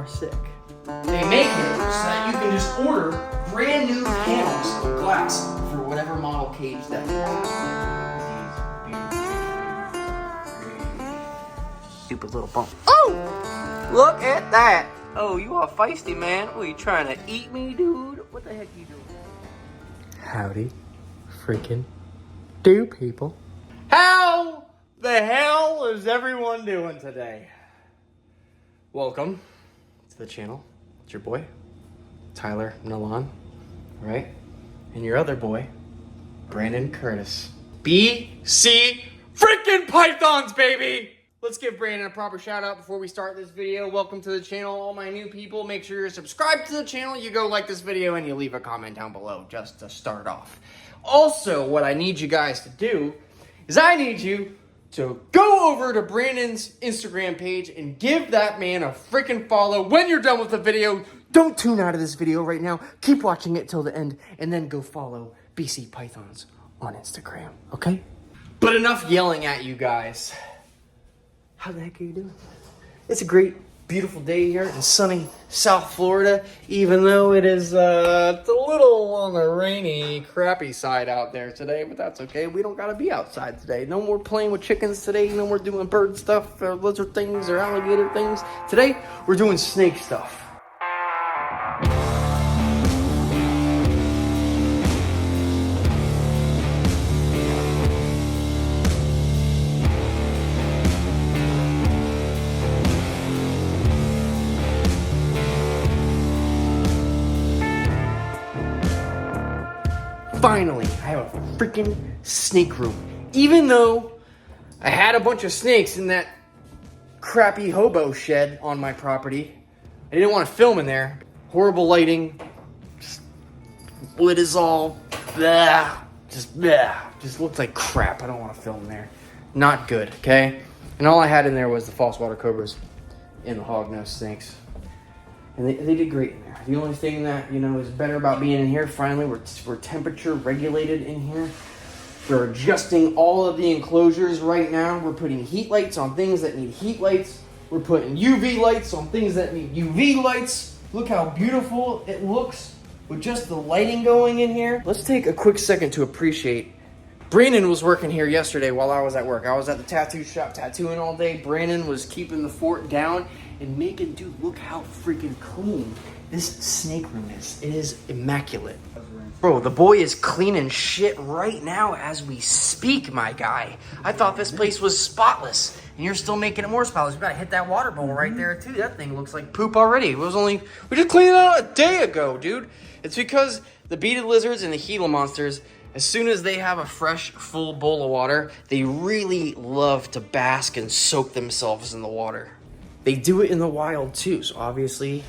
are sick. They make it so that you can just order brand new panels of glass for whatever model cage that you want. Stupid little bump. Oh! Look at that! Oh, you are feisty, man. What, are you trying to eat me, dude? What the heck are you doing? Howdy freaking do, people. How the hell is everyone doing today? Welcome to the channel. It's your boy, Tyler Nolan, right? And your other boy, Brandon Curtis. BC freaking Pythons, baby! Let's give Brandon a proper shout out before we start this video. Welcome to the channel, all my new people. Make sure you're subscribed to the channel. You go like this video and you leave a comment down below just to start off. Also, what I need you guys to do is I need you to go over to Brandon's Instagram page and give that man a freaking follow when you're done with the video. Don't tune out of this video right now. Keep watching it till the end and then go follow BC Pythons on Instagram, okay? But enough yelling at you guys. How the heck are you doing? It's a great, beautiful day here in sunny South Florida, even though it is it's a little on the rainy, crappy side out there today, but that's okay. We don't gotta be outside today. No more playing with chickens today. No more doing bird stuff or lizard things or alligator things. Today, we're doing snake stuff. Finally, I have a freaking snake room. Even though I had a bunch of snakes in that crappy hobo shed on my property, I didn't want to film in there. Horrible lighting. Wood is all blah. Just looks like crap. I don't want to film there. Not good, okay? And all I had in there was the false water cobras and the hognose snakes. And they did great in there. The only thing that, you know, is better about being in here, finally, we're temperature regulated in here. We're adjusting all of the enclosures right now. We're putting heat lights on things that need heat lights. We're putting UV lights on things that need UV lights. Look how beautiful it looks with just the lighting going in here. Let's take a quick second to appreciate. Brandon was working here yesterday while I was at work. I was at the tattoo shop tattooing all day. Brandon was keeping the fort down and making, dude, look how freaking clean this snake room is. It is immaculate. Bro, the boy is cleaning shit right now as we speak, my guy. I thought this place was spotless, and you're still making it more spotless. You gotta hit that water bowl right there, too. That thing looks like poop already. We just cleaned it out a day ago, dude. It's because the beaded lizards and the Gila monsters, as soon as they have a fresh, full bowl of water, they really love to bask and soak themselves in the water. They do it in the wild too, so obviously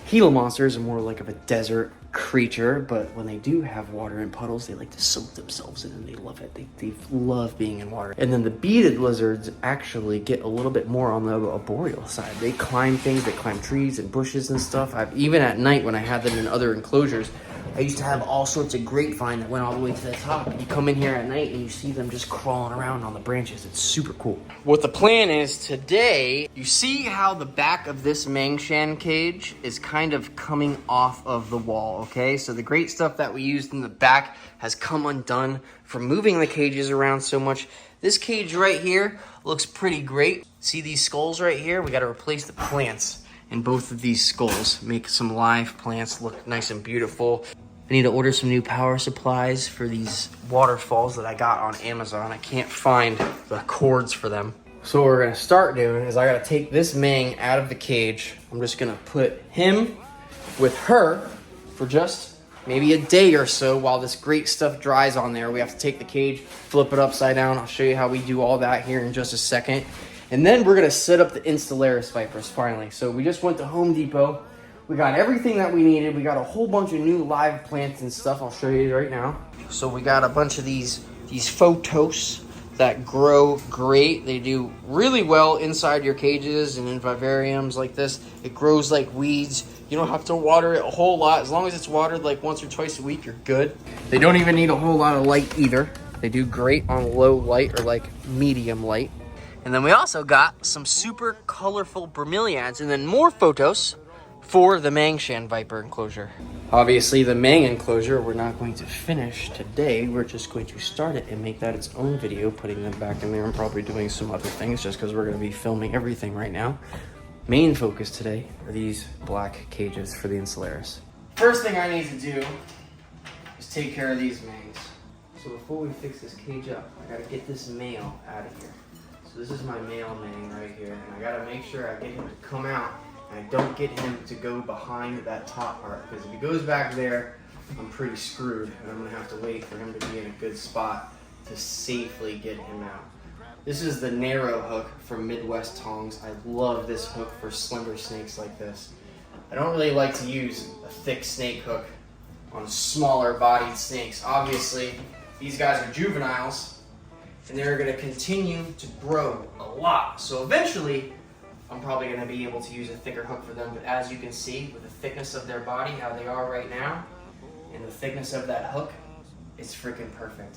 Gila monsters are more like of a desert creature, but when they do have water in puddles, they like to soak themselves in and they love it. They love being in water. And then the beaded lizards actually get a little bit more on the arboreal side. They climb things, they climb trees and bushes and stuff. Even at night when I had them in other enclosures, I used to have all sorts of grapevine that went all the way to the top. You come in here at night and you see them just crawling around on the branches. It's super cool. What the plan is today, you see how the back of this Mangshan cage is kind of coming off of the wall, okay? So the great stuff that we used in the back has come undone from moving the cages around so much. This cage right here looks pretty great. See these skulls right here? We got to replace the plants in both of these skulls. Make some live plants look nice and beautiful. I need to order some new power supplies for these waterfalls that I got on Amazon. I can't find the cords for them. So what we're gonna start doing is I gotta take this Mang out of the cage. I'm just gonna put him with her for just maybe a day or so while this great stuff dries on there. We have to take the cage, flip it upside down. I'll show you how we do all that here in just a second. And then we're gonna set up the insularis vipers finally. So we just went to Home Depot. We got everything that we needed. We got a whole bunch of new live plants and stuff. I'll show you right now. So we got a bunch of these photos that grow great. They do really well inside your cages and in vivariums like this. It grows like weeds. You don't have to water it a whole lot. As long as it's watered like once or twice a week, you're good. They don't even need a whole lot of light either. They do great on low light or like medium light. And then we also got some super colorful bromeliads and then more photos for the Mangshan Viper enclosure. Obviously the Mang enclosure we're not going to finish today. We're just going to start it and make that its own video, putting them back in there and probably doing some other things just because we're going to be filming everything right now. Main focus today are these black cages for the insularis. First thing I need to do is take care of these Mangs. So before we fix this cage up, I gotta get this male out of here. So this is my male Mang right here, and I gotta make sure I get him to come out and I don't get him to go behind that top part, because if he goes back there, I'm pretty screwed, and I'm gonna have to wait for him to be in a good spot to safely get him out. This is the narrow hook from Midwest Tongs. I love this hook for slender snakes like this. I don't really like to use a thick snake hook on smaller bodied snakes. Obviously, these guys are juveniles and they're gonna continue to grow a lot. So eventually, I'm probably gonna be able to use a thicker hook for them, but as you can see, with the thickness of their body, how they are right now, and the thickness of that hook, it's freaking perfect.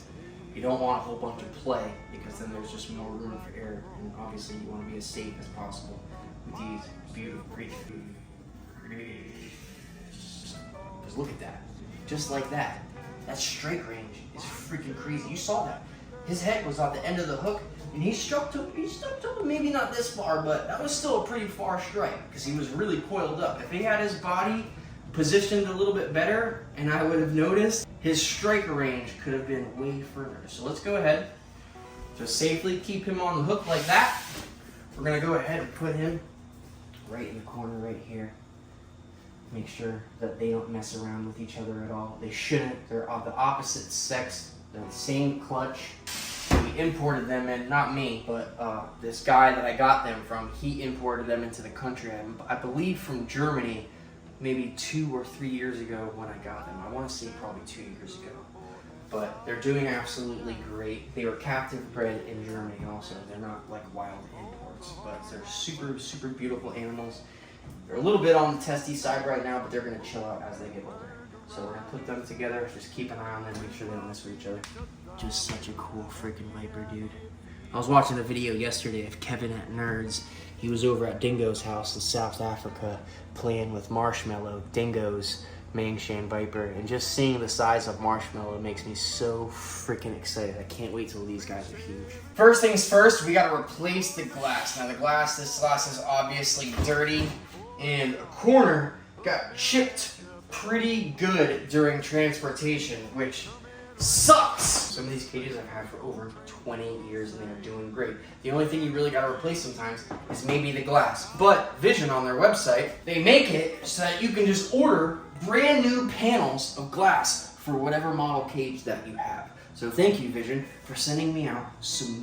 You don't want a whole bunch of play, because then there's just more room for error, and obviously you wanna be as safe as possible with these beautiful creatures. Because look at that, just like that. That strike range is freaking crazy. You saw that. His head was at the end of the hook, and he struck to maybe not this far, but that was still a pretty far strike because he was really coiled up. If he had his body positioned a little bit better, and I would have noticed, his strike range could have been way further. So let's go ahead, just safely keep him on the hook like that. We're gonna go ahead and put him right in the corner right here. Make sure that they don't mess around with each other at all. They shouldn't. They're of the opposite sex. They're the same clutch. We imported them in, not me, but this guy that I got them from, he imported them into the country. I believe from Germany, maybe 2 or 3 years ago when I got them. I want to say probably 2 years ago. But they're doing absolutely great. They were captive bred in Germany also. They're not like wild imports, but they're super, super beautiful animals. They're a little bit on the testy side right now, but they're going to chill out as they get older. So we're going to put them together, just keep an eye on them, make sure they don't mess with each other. Just such a cool freaking Viper, dude. I was watching the video yesterday of Kevin at Nerds. He was over at Dingo's house in South Africa playing with Marshmallow, Dingo's Mangshan Viper, and just seeing the size of Marshmallow makes me so freaking excited. I can't wait till these guys are huge. First things first, we gotta replace the glass. Now this glass is obviously dirty, and a corner got chipped pretty good during transportation, which sucks. Some of these cages I've had for over 20 years and they're doing great. The only thing you really gotta replace sometimes is maybe the glass. But Vision on their website, they make it so that you can just order brand new panels of glass for whatever model cage that you have. So thank you, Vision, for sending me out some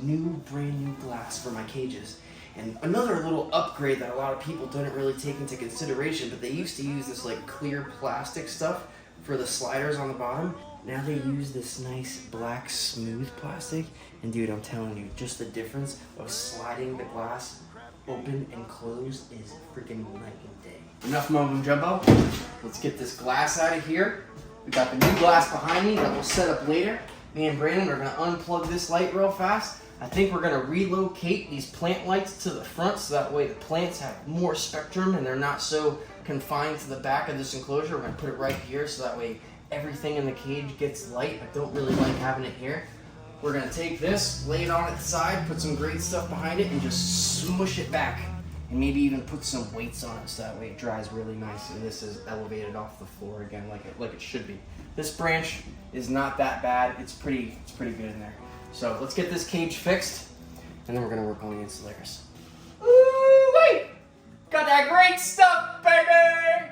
brand new glass for my cages. And another little upgrade that a lot of people don't really take into consideration, but they used to use this like clear plastic stuff for the sliders on the bottom. Now they use this nice black smooth plastic. And dude, I'm telling you, just the difference of sliding the glass open and closed is freaking night and day. Enough mumbo jumbo. Let's get this glass out of here. We got the new glass behind me that we'll set up later. Me and Brandon are gonna unplug this light real fast. I think we're gonna relocate these plant lights to the front so that way the plants have more spectrum and they're not so confined to the back of this enclosure. We're gonna put it right here so that way everything in the cage gets light. I don't really like having it here. We're gonna take this, lay it on its side, put some great stuff behind it, and just smush it back. And maybe even put some weights on it so that way it dries really nice and this is elevated off the floor again like it should be. This branch is not that bad. It's pretty good in there. So let's get this cage fixed, and then we're gonna work on the insularis. Ooh, wait! Got that great stuff, baby!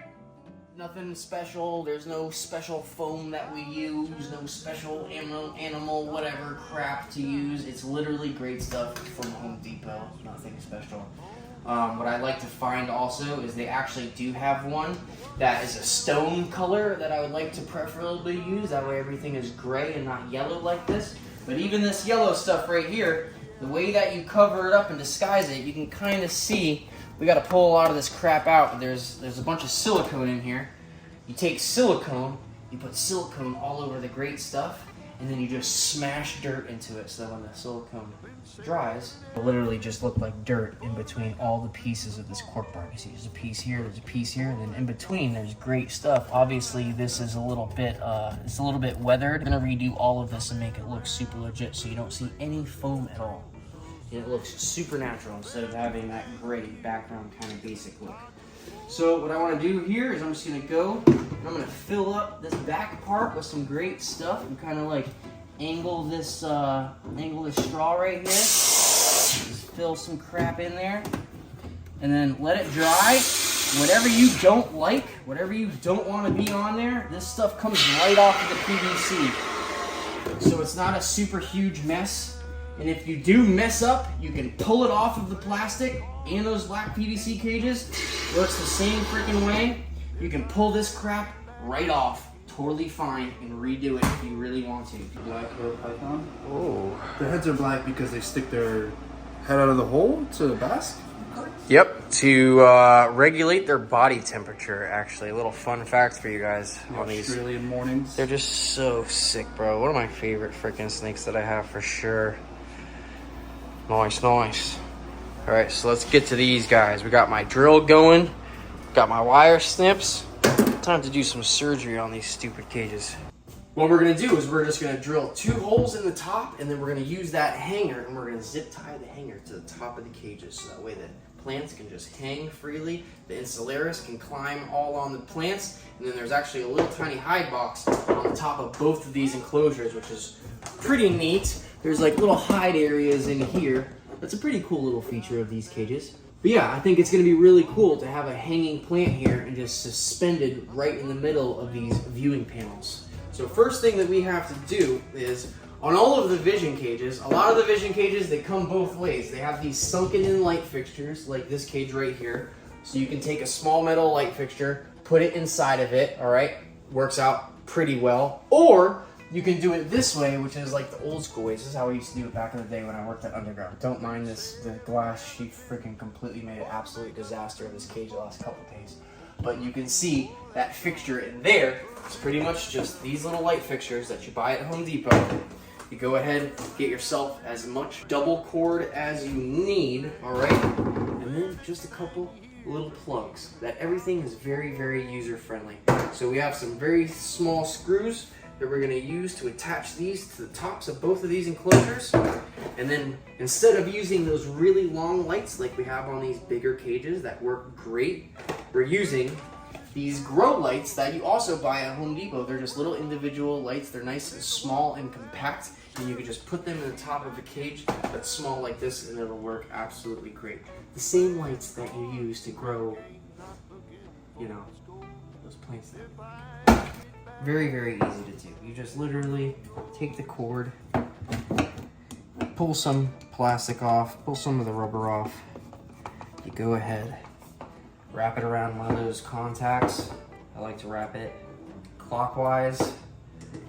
Nothing special. There's no special foam that we use. No special animal whatever crap to use. It's literally great stuff from Home Depot. Nothing special. What I like to find also is they actually do have one that is a stone color that I would like to preferably use. That way everything is gray and not yellow like this. But even this yellow stuff right here, the way that you cover it up and disguise it, you can kind of see, we got to pull a lot of this crap out. There's a bunch of silicone in here. You take silicone, you put silicone all over the great stuff, and then you just smash dirt into it so that when the silicone dries, it'll literally just look like dirt in between all the pieces of this cork bar. You see there's a piece here, there's a piece here, and then in between there's great stuff. Obviously this is a little bit weathered. I'm gonna redo all of this and make it look super legit so you don't see any foam at all. And it looks super natural instead of having that gray background kind of basic look. So what I want to do here is I'm just going to go and I'm going to fill up this back part with some great stuff and kind of like angle this straw right here. Just fill some crap in there and then let it dry. Whatever you don't like, whatever you don't want to be on there, this stuff comes right off of the PVC. So it's not a super huge mess. And if you do mess up, you can pull it off of the plastic and those black PVC cages. Works the same freaking way. You can pull this crap right off, totally fine, and redo it if you really want to. Black hair python. Oh. Their heads are black because they stick their head out of the hole to bask? Yep, to regulate their body temperature, actually. A little fun fact for you guys on these. Australian mornings. They're just so sick, bro. One of my favorite freaking snakes that I have for sure. Nice, nice. All right, so let's get to these guys. We got my drill going, got my wire snips. Time to do some surgery on these stupid cages. What we're gonna do is we're just gonna drill 2 holes in the top, and then we're gonna use that hanger, and we're gonna zip tie the hanger to the top of the cages, so that way the plants can just hang freely. The insularis can climb all on the plants, and then there's actually a little tiny hide box on the top of both of these enclosures, which is pretty neat. There's like little hide areas in here. That's a pretty cool little feature of these cages. But yeah, I think it's gonna be really cool to have a hanging plant here and just suspended right in the middle of these viewing panels. So first thing that we have to do is, on all of the vision cages, a lot of the vision cages, they come both ways. They have these sunken in light fixtures, like this cage right here. So you can take a small metal light fixture, put it inside of it, all right? Works out pretty well. Or you can do it this way, which is like the old school way. This is how I used to do it back in the day when I worked at Underground. Don't mind this, the glass, she freaking completely made an absolute disaster of this cage the last couple days. But you can see that fixture in there. It's pretty much just these little light fixtures that you buy at Home Depot. You go ahead, get yourself as much double cord as you need, all right? And then just a couple little plugs. That everything is very, very user-friendly. So we have some very small screws that we're gonna use to attach these to the tops of both of these enclosures. And then instead of using those really long lights like we have on these bigger cages that work great, we're using these grow lights that you also buy at Home Depot. They're just little individual lights. They're nice and small and compact, and you can just put them in the top of a cage that's small like this and it'll work absolutely great. The same lights that you use to grow, you know, those plants there. Very, very easy to do. You just literally take the cord, pull some plastic off, pull some of the rubber off. You go ahead, wrap it around one of those contacts. I like to wrap it clockwise,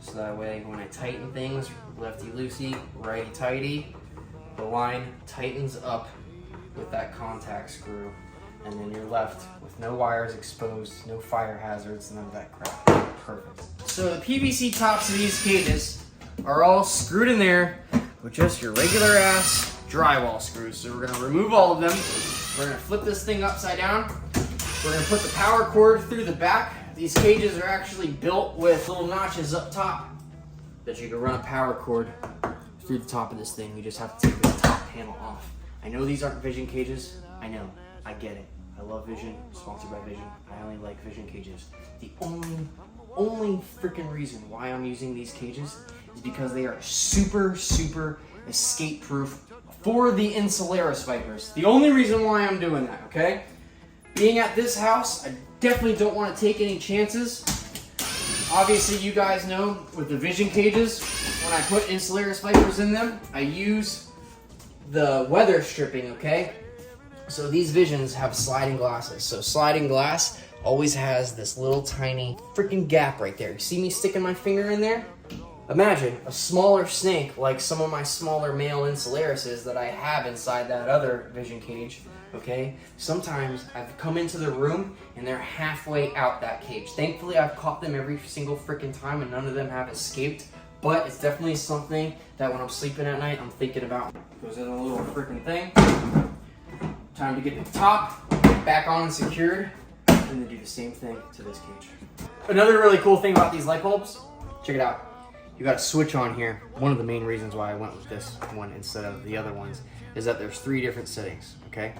so that way when I tighten things, lefty-loosey, righty-tighty, the line tightens up with that contact screw, and then you're left with no wires exposed, no fire hazards, none of that crap. Perfect. So the PVC tops of these cages are all screwed in there with just your regular ass drywall screws. So we're gonna remove all of them. We're gonna flip this thing upside down. We're gonna put the power cord through the back. These cages are actually built with little notches up top that you can run a power cord through the top of this thing. You just have to take the top panel off. I know these aren't Vision cages. I know, I get it. I love Vision, sponsored by Vision. I only like Vision cages. The only freaking reason why I'm using these cages is because they are super, super escape proof for the insularis vipers. The only reason why I'm doing that, okay? Being at this house, I definitely don't want to take any chances. Obviously, you guys know with the Vision cages, when I put insularis vipers in them, I use the weather stripping, okay? So these Visions have sliding glasses. So sliding glass always has this little tiny freaking gap right there. You see me sticking my finger in there? Imagine a smaller snake like some of my smaller male insularises that I have inside that other Vision cage, okay? Sometimes I've come into the room and they're halfway out that cage. Thankfully, I've caught them every single freaking time and none of them have escaped, but it's definitely something that when I'm sleeping at night, I'm thinking about. Goes in a little freaking thing. Time to get to the top, get back on and secured, and then do the same thing to this cage. Another really cool thing about these light bulbs, check it out. You got a switch on here. One of the main reasons why I went with this one instead of the other ones is that there's 3 different settings, okay?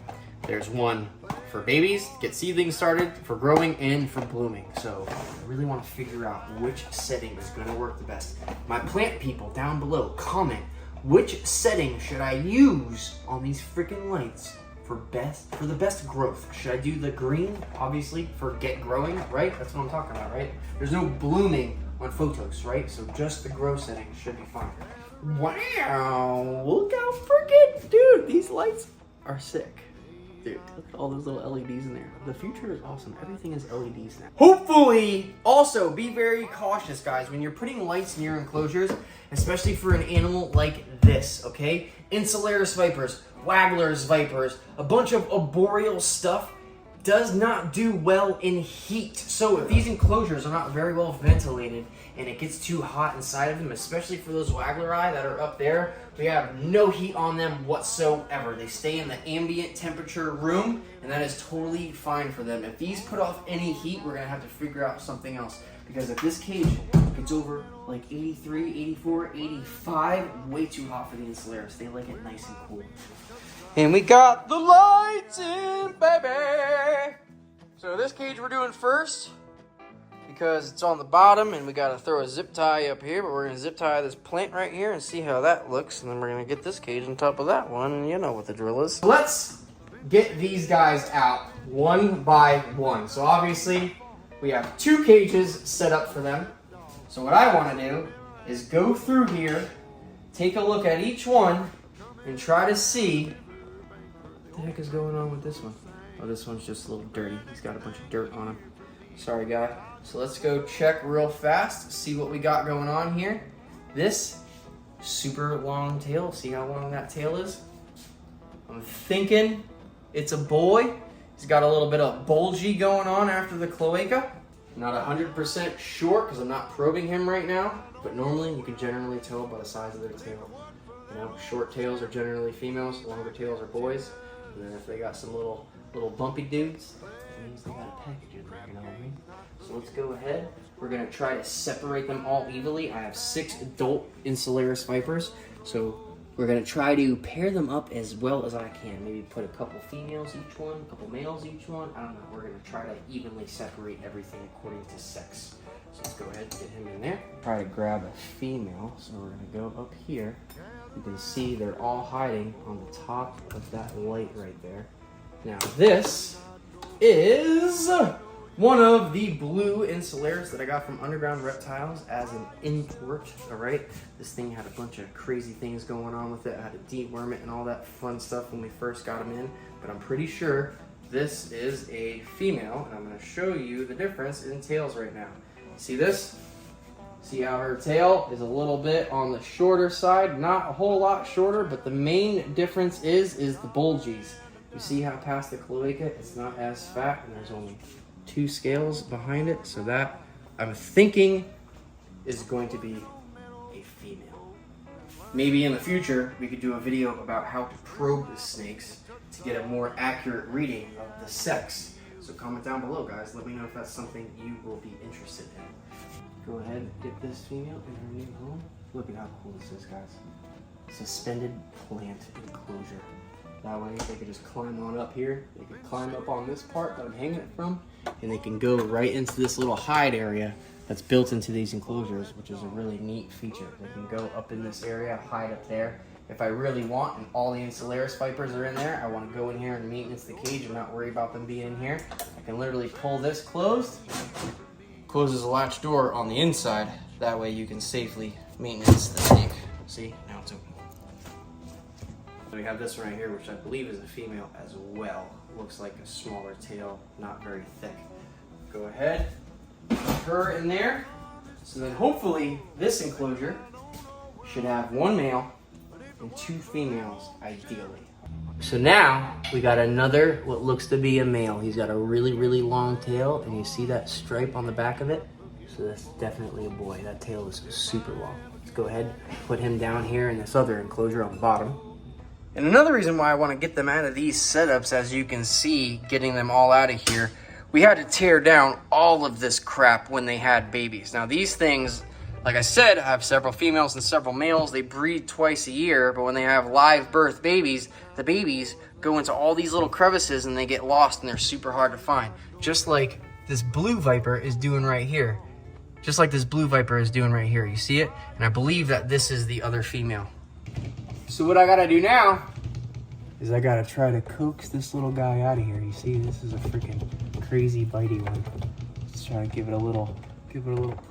There's one for babies, get seedlings started, for growing, and for blooming. So I really want to figure out which setting is going to work the best. My plant people down below, comment, which setting should I use on these freaking lights for the best growth? Should I do the green, obviously, for get growing, right? That's what I'm talking about, right? There's no blooming on photos, right? So just the grow setting should be fine. Wow, look how freaking, dude, these lights are sick. Dude, look at all those little LEDs in there. The future is awesome. Everything is LEDs now. Hopefully, also be very cautious, guys, when you're putting lights near enclosures, especially for an animal like this, okay? Insularis vipers, wagglers vipers, a bunch of arboreal stuff does not do well in heat. So if these enclosures are not very well ventilated and it gets too hot inside of them, especially for those waggleri that are up there, we have no heat on them whatsoever. They stay in the ambient temperature room, and that is totally fine for them. If these put off any heat, we're gonna have to figure out something else, because if this cage gets over like 83, 84, 85, way too hot for the insularis. They like it nice and cool. And we got the lights in, baby! So this cage we're doing first, because it's on the bottom and we gotta throw a zip tie up here, but we're gonna zip tie this plant right here and see how that looks, and then we're gonna get this cage on top of that one, and you know what the drill is. Let's get these guys out one by one. So obviously we have 2 cages set up for them. So what I wanna do is go through here, take a look at each one, and try to see what the heck is going on with this one. Oh, this one's just a little dirty. He's got a bunch of dirt on him. Sorry, guy. So let's go check real fast, see what we got going on here. This super long tail. See how long that tail is? I'm thinking it's a boy. He's got a little bit of bulgy going on after the cloaca. Not 100% sure because I'm not probing him right now, but normally you can generally tell by the size of their tail. You know, short tails are generally females, longer tails are boys. And then if they got some little bumpy dudes, that means they got a package in there, you know what I mean? So let's go ahead. We're gonna try to separate them all evenly. I have 6 adult insularis vipers, so we're gonna try to pair them up as well as I can. Maybe put a couple females each one, a couple males each one. I don't know. We're gonna try to evenly separate everything according to sex. So let's go ahead and get him in there. Try to grab a female. So we're gonna go up here. You can see they're all hiding on the top of that light right there. Now this is one of the blue insularis that I got from Underground Reptiles as an import, all right? This thing had a bunch of crazy things going on with it. I had to deworm it and all that fun stuff when we first got them in, but I'm pretty sure this is a female, and I'm gonna show you the difference in tails right now. See this? See how her tail is a little bit on the shorter side, not a whole lot shorter, but the main difference is the bulges. You see how past the cloaca, it's not as fat, and there's only 2 scales behind it, so that I'm thinking is going to be a female. Maybe in the future, we could do a video about how to probe the snakes to get a more accurate reading of the sex. So comment down below, guys. Let me know if that's something you will be interested in. Go ahead and get this female in her new home. Look at how cool this is, guys. Suspended plant enclosure. That way they can just climb on up here. They can climb up on this part that I'm hanging it from, and they can go right into this little hide area that's built into these enclosures, which is a really neat feature. They can go up in this area, hide up there. If I really want, and all the insularis vipers are in there, I want to go in here and maintenance the cage and not worry about them being in here. I can literally pull this closed. Closes the latch door on the inside. That way you can safely maintenance the snake. See, now it's open. So we have this one right here, which I believe is a female as well. Looks like a smaller tail, not very thick. Go ahead, put her in there. So then hopefully this enclosure should have 1 male and 2 females, ideally. So now we got another, what looks to be a male. He's got a really, really long tail, and you see that stripe on the back of it? So So that's definitely a boy. That tail is super long. Let's go ahead, put him down here in this other enclosure on the bottom. And another reason why I want to get them out of these setups, as you can see, getting them all out of here, we had to tear down all of this crap when they had babies. Now these things, like I said, have several females and several males. They breed twice a year, but when they have live birth babies, the babies go into all these little crevices and they get lost and they're super hard to find. Just like this blue viper is doing right here. Just like this blue viper is doing right here. You see it? And I believe that this is the other female. So what I gotta do now is I gotta try to coax this little guy out of here. You see, this is a freaking crazy bitey one. Let's try to give it a little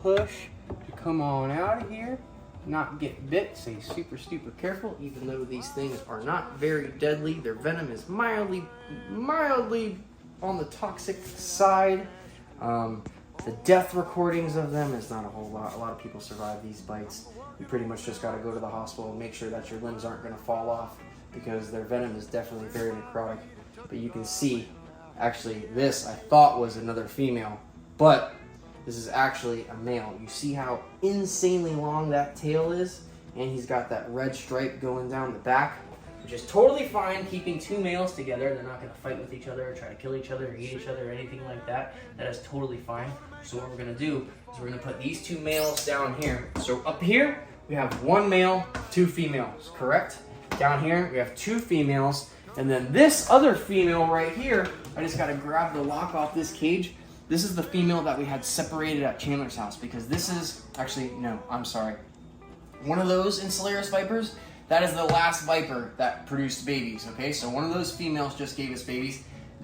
push to come on out of here, not get bit. Stay super careful, even though these things are not very deadly. Their venom is mildly on the toxic side. The death recordings of them is not a whole lot. A lot of people survive these bites. You pretty much just got to go to the hospital and make sure that your limbs aren't going to fall off, because their venom is definitely very necrotic. But you can see, actually, this I thought was another female, but this is actually a male. You see how insanely long that tail is? And he's got that red stripe going down the back, which is totally fine keeping two males together. They're not going to fight with each other or try to kill each other or eat each other or anything like that. That is totally fine. So what we're going to do is we're going to put these two males down here. So up here, we have one male, two females, correct? Down here, we have two females. And then this other female right here, I just got to grab the lock off this cage. This is the female that we had separated at Chandler's house, because this is, actually, no, I'm sorry. One of those insularis vipers, that is the last viper that produced babies, okay? So one of those females just gave us babies.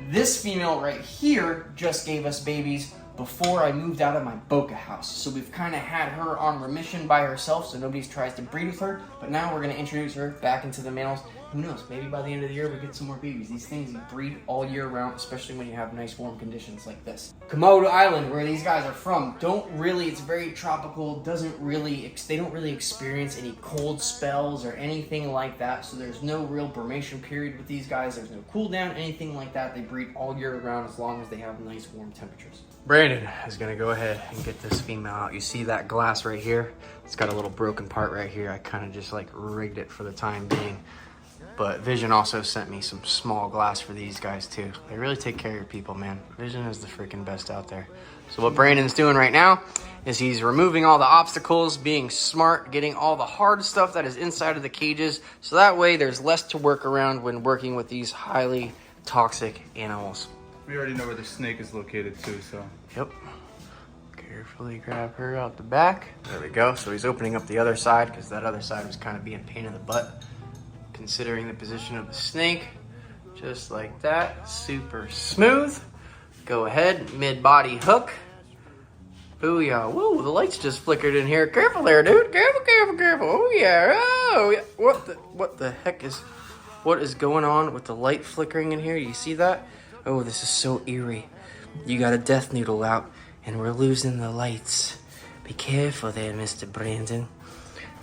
This female right here just gave us babies before I moved out of my Boca house. So we've kind of had her on remission by herself, so nobody tries to breed with her. But now we're going to introduce her back into the males. Who knows, maybe by the end of the year we get some more babies. These things breed all year round, especially when you have nice warm conditions like this. Komodo Island, where these guys are from, it's very tropical, they don't really experience any cold spells or anything like that. So there's no real brumation period with these guys. There's no cool down, anything like that. They breed all year round as long as they have nice warm temperatures. Brandon is gonna go ahead and get this female out. You see that glass right here? It's got a little broken part right here. I kind of just like rigged it for the time being. But Vision also sent me some small glass for these guys too. They really take care of your people, man. Vision is the freaking best out there. So what Brandon's doing right now is he's removing all the obstacles, being smart, getting all the hard stuff that is inside of the cages. So that way there's less to work around when working with these highly toxic animals. We already know where the snake is located too, so. Yep. Carefully grab her out the back. There we go. So he's opening up the other side, because that other side was kind of being a pain in the butt. Considering the position of the snake, just like that, super smooth. Go ahead, mid-body hook. Booyah. Whoa, the lights just flickered in here. Careful there, dude. Careful. Oh yeah. What the heck what is going on with the light flickering in here? You see that? Oh, this is so eerie. You got a death noodle out and we're losing the lights. Be careful there, Mr. Brandon.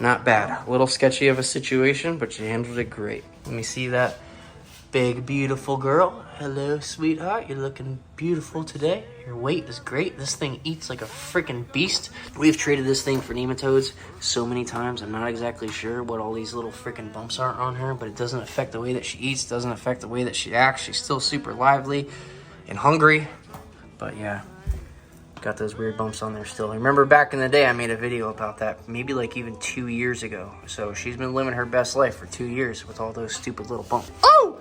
Not bad. A little sketchy of a situation, but you handled it great. Let me see that big, beautiful girl. Hello, sweetheart. You're looking beautiful today. Your weight is great. This thing eats like a freaking beast. We've traded this thing for nematodes so many times. I'm not exactly sure what all these little freaking bumps are on her, but it doesn't affect the way that she eats, doesn't affect the way that she acts. She's still super lively and hungry. But yeah. Got those weird bumps on there still. I remember back in the day I made a video about that, maybe like even 2 years ago. So she's been living her best life for 2 years with all those stupid little bumps. Oh!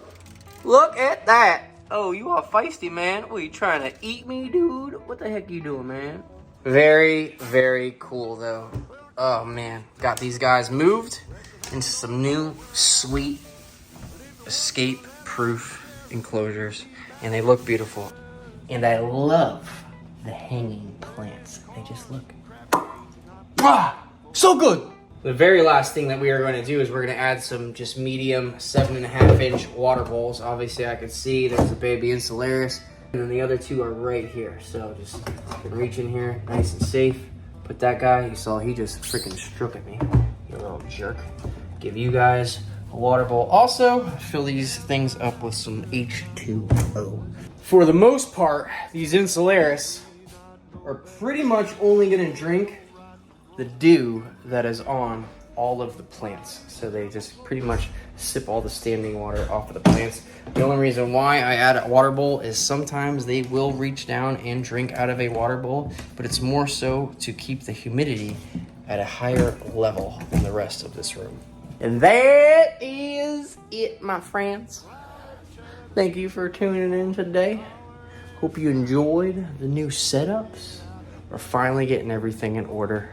Look at that! Oh, you all feisty, man. What, you trying to eat me, dude? What the heck you doing, man? Very, very cool, though. Oh, man. Got these guys moved into some new, sweet, escape-proof enclosures. And they look beautiful. And I love the hanging plants. They just look so good. The very last thing that we are going to do is we're going to add some just medium 7.5-inch water bowls. Obviously I could see there's a baby insularis, and then the other two are right here. So just reach in here nice and safe. Put that guy, you saw he just freaking struck at me, you little jerk. Give you guys a water bowl. Also fill these things up with some H2O. For the most part, these insularis are pretty much only gonna drink the dew that is on all of the plants. So they just pretty much sip all the standing water off of the plants. The only reason why I add a water bowl is sometimes they will reach down and drink out of a water bowl, but it's more so to keep the humidity at a higher level than the rest of this room. And that is it, my friends. Thank you for tuning in today. Hope you enjoyed the new setups. We're finally getting everything in order.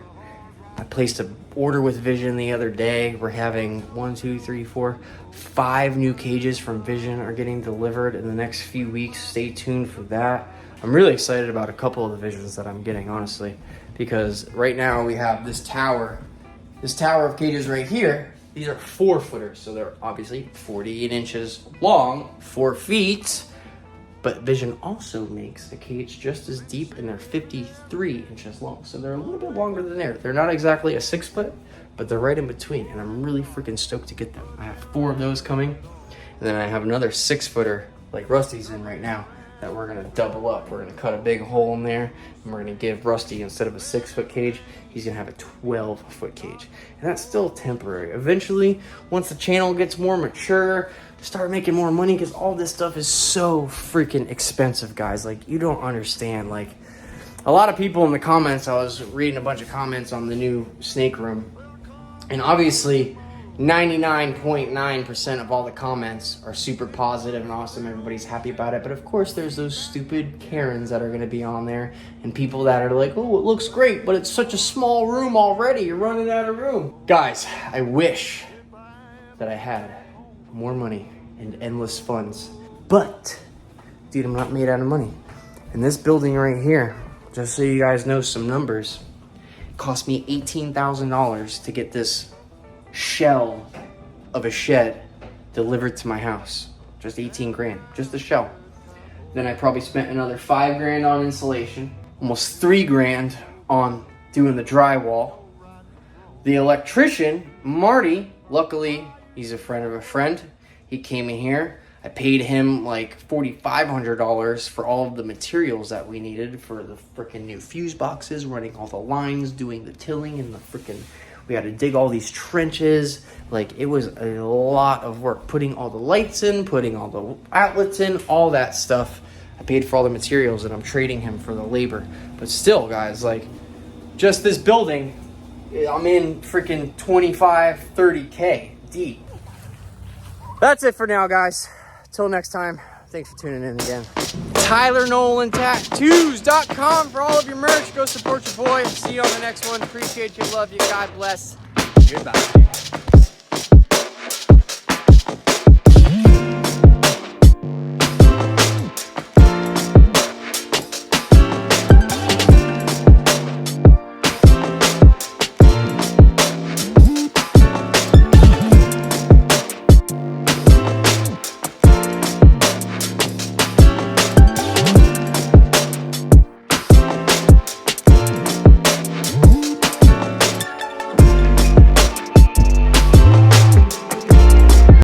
I placed an order with Vision the other day. We're having 5 new cages from Vision are getting delivered in the next few weeks. Stay tuned for that. I'm really excited about a couple of the Visions that I'm getting, honestly, because right now we have this tower of cages right here. These are 4-footers, so they're obviously 48 inches long, 4 feet. But Vision also makes a cage just as deep, and they're 53 inches long. So they're a little bit longer than there. They're not exactly a 6-foot, but they're right in between. And I'm really freaking stoked to get them. I have 4 of those coming. And then I have another 6-footer, like Rusty's in right now, that we're gonna double up. We're gonna cut a big hole in there, and we're gonna give Rusty, instead of a 6-foot cage, he's gonna have a 12-foot cage. And that's still temporary. Eventually, once the channel gets more mature, start making more money, because all this stuff is so freaking expensive, guys. Like, you don't understand. Like, a lot of people in the comments, I was reading a bunch of comments on the new snake room, and obviously 99.9% of all the comments are super positive and awesome. Everybody's happy about it. But of course, there's those stupid Karens that are going to be on there, and people that are like, oh, it looks great, but it's such a small room already. You're running out of room. Guys, I wish that I had more money and endless funds. But, dude, I'm not made out of money. And this building right here, just so you guys know some numbers, cost me $18,000 to get this shell of a shed delivered to my house. Just 18 grand, just the shell. Then I probably spent another 5 grand on insulation, almost 3 grand on doing the drywall. The electrician, Marty, luckily, he's a friend of a friend. He came in here. I paid him like $4,500 for all of the materials that we needed for the freaking new fuse boxes, running all the lines, doing the tilling, and the freaking, we had to dig all these trenches. Like, it was a lot of work, putting all the lights in, putting all the outlets in, all that stuff. I paid for all the materials, and I'm trading him for the labor. But still, guys, like, just this building, I'm in freaking 25, 30K deep. That's it for now, guys. Till next time, thanks for tuning in again. TylerNolanTattoos.com for all of your merch. Go support your boy. See you on the next one. Appreciate you. Love you. God bless. Goodbye.